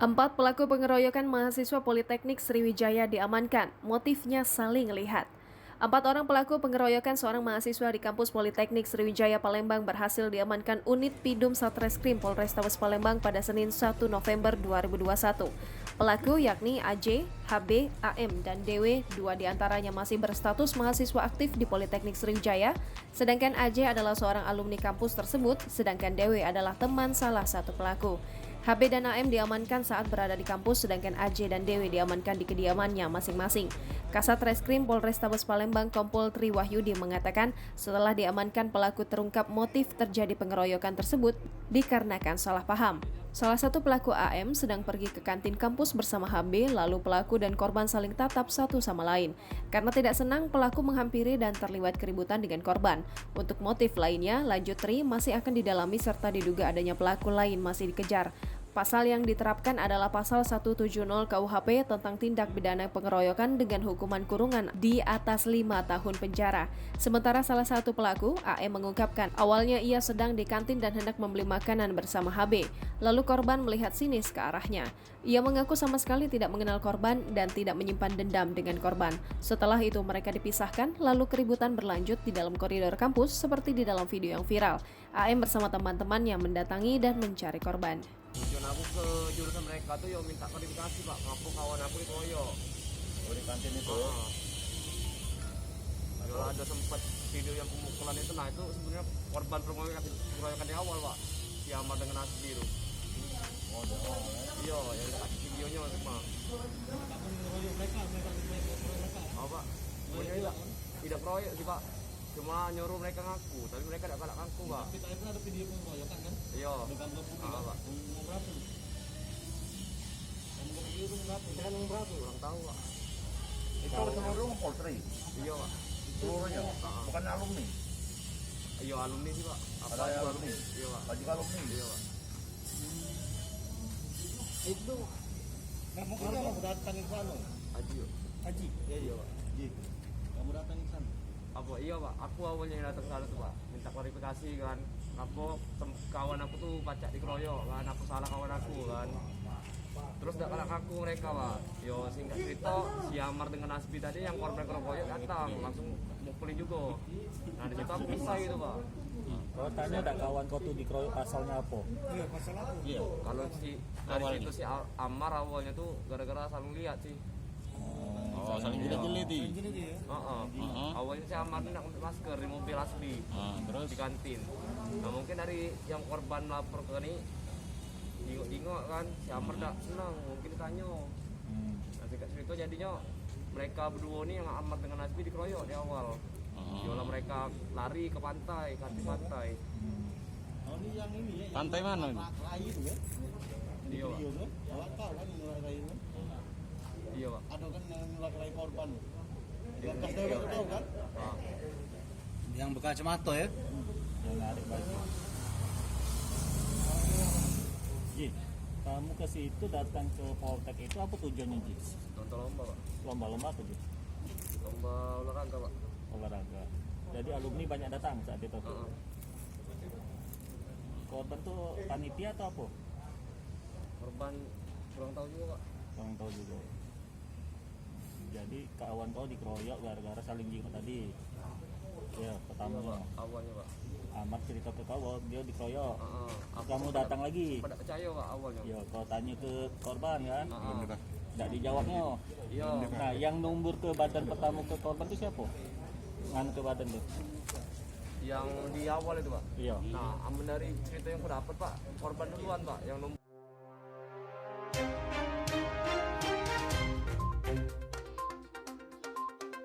Empat pelaku pengeroyokan mahasiswa Politeknik Sriwijaya diamankan, motifnya saling lihat. Empat orang pelaku pengeroyokan seorang mahasiswa di kampus Politeknik Sriwijaya Palembang berhasil diamankan unit Pidum Satreskrim Polrestabes Palembang pada Senin 1 November 2021. Pelaku yakni AJ, HB, AM, dan DW, dua diantaranya masih berstatus mahasiswa aktif di Politeknik Sriwijaya, sedangkan AJ adalah seorang alumni kampus tersebut, sedangkan DW adalah teman salah satu pelaku. HB dan AM diamankan saat berada di kampus, sedangkan AJ dan Dewi diamankan di kediamannya masing-masing. Kasat Reskrim Polrestabes Palembang Kompol Tri Wahyudi mengatakan setelah diamankan pelaku terungkap motif terjadi pengeroyokan tersebut dikarenakan salah paham. Salah satu pelaku AM sedang pergi ke kantin kampus bersama HB, lalu pelaku dan korban saling tatap satu sama lain. Karena tidak senang, pelaku menghampiri dan terlibat keributan dengan korban. Untuk motif lainnya, lanjut Tri masih akan didalami serta diduga adanya pelaku lain masih dikejar. Pasal yang diterapkan adalah Pasal 170 KUHP tentang tindak pidana pengeroyokan dengan hukuman kurungan di atas 5 tahun penjara. Sementara salah satu pelaku, AM, mengungkapkan awalnya ia sedang di kantin dan hendak membeli makanan bersama HB. Lalu korban melihat sinis ke arahnya. Ia mengaku sama sekali tidak mengenal korban dan tidak menyimpan dendam dengan korban. Setelah itu mereka dipisahkan, lalu keributan berlanjut di dalam koridor kampus seperti di dalam video yang viral. AM bersama teman-temannya mendatangi dan mencari korban. Tujuan aku ke jurusan mereka tuh yo minta klarifikasi pak, ngaku kawan aku dikeroyok. Oh, di kantin itu? Yo ada sempat video yang pemukulan itu, nah itu sebenarnya korban pengeroyokan di awal pak, si Amar dengan Asbi itu. Oh, di awal ya? Iya, yang kasih videonya semua. Kamu ngeroyok mereka Apa? Pokoknya tidak keroyok sih pak, cuma nyuruh mereka ngaku, tapi mereka tidak galak ngaku pak. Tapi tadi ada video pengeroyokan kan? Iya. Di kantor putih Pak. Berapa? Kamu ke video itu berapa? Saya kan berapa? Kurang tahu pak. Itu seluruh Polri? Iya pak. Seluruhnya? Bukan alumni? Iya alumni sih pak. Apa Ada itu alumni? Iya pak. Baju alumni? Iya pak. Itu kamu kenapa datang ke sana? Haji yo. Haji? Iya pak. Haji. Kamu datang ke sana? Apa iya pak, aku awalnya yang datang ke sana tuh pak, minta klarifikasi kan. Kawan aku tuh baca dikeroyok kan, aku salah kawan aku kan. Terus gak kalah aku mereka pak. Yo singkat cerita, si Amar dengan Asbi tadi yang korban keroyok datang, langsung mukulin juga. Nah di situ aku pisah gitu pak. Kau tanya ada kawan kau tuh dikeroyok pasalnya apa? Iya, pasal apa? Iya. Kalau dari situ si Amar awalnya tuh gara-gara saling lihat sih. Oh, saling jeliti. Gini dia. Awalnya si Amar nak ambil masker di mobil Asbi. Terus Di kantin. Nah mungkin dari yang korban lapor ke ini dingok kan si Amar tak senang, mungkin tanya. Nah singkat cerita jadinya mereka berdua nih yang Amar dengan Asbi dikeroyok di awal. Yola mereka lari ke pantai, kantin pantai. Oh ini yang ini ya. Pantai mana ini? Rai itu ya. Iya pak. Video kan? Awak tahu kan yang rai itu? Iya pak. Ada kan yang rai korban. Iya. Yang kasih tahu kan? Ah. yang berkacamata ya? Yang narik baju. Ji, kamu ke situ datang ke Poltek itu apa tujuannya Ji? Nonton lomba pak. Lomba-lomba apa Ji? Lomba olahraga pak. Olahraga. Jadi alumni banyak datang saat itu. Korban tuh panitia atau apa? Korban kurang tahu juga pak. Kurang tahu juga. Jadi kawan kau dikeroyok gara-gara saling jinggot tadi. Ya, pertama Iya, pak. Awalnya pak. Amar cerita ke kau bahwa dia dikeroyok. Aku Kamu pada- datang lagi. Pada percaya pak awalnya. Ya, kau tanya ke korban kan? Heeh. Tidak dijawabnya. Iya. Nah, yang numbur ke badan pertama ke korban itu siapa? Nganu ke badan tuh? Yang di awal itu pak. Iya. Nah, aman dari cerita yang aku dapat pak, korban duluan pak, yang nomor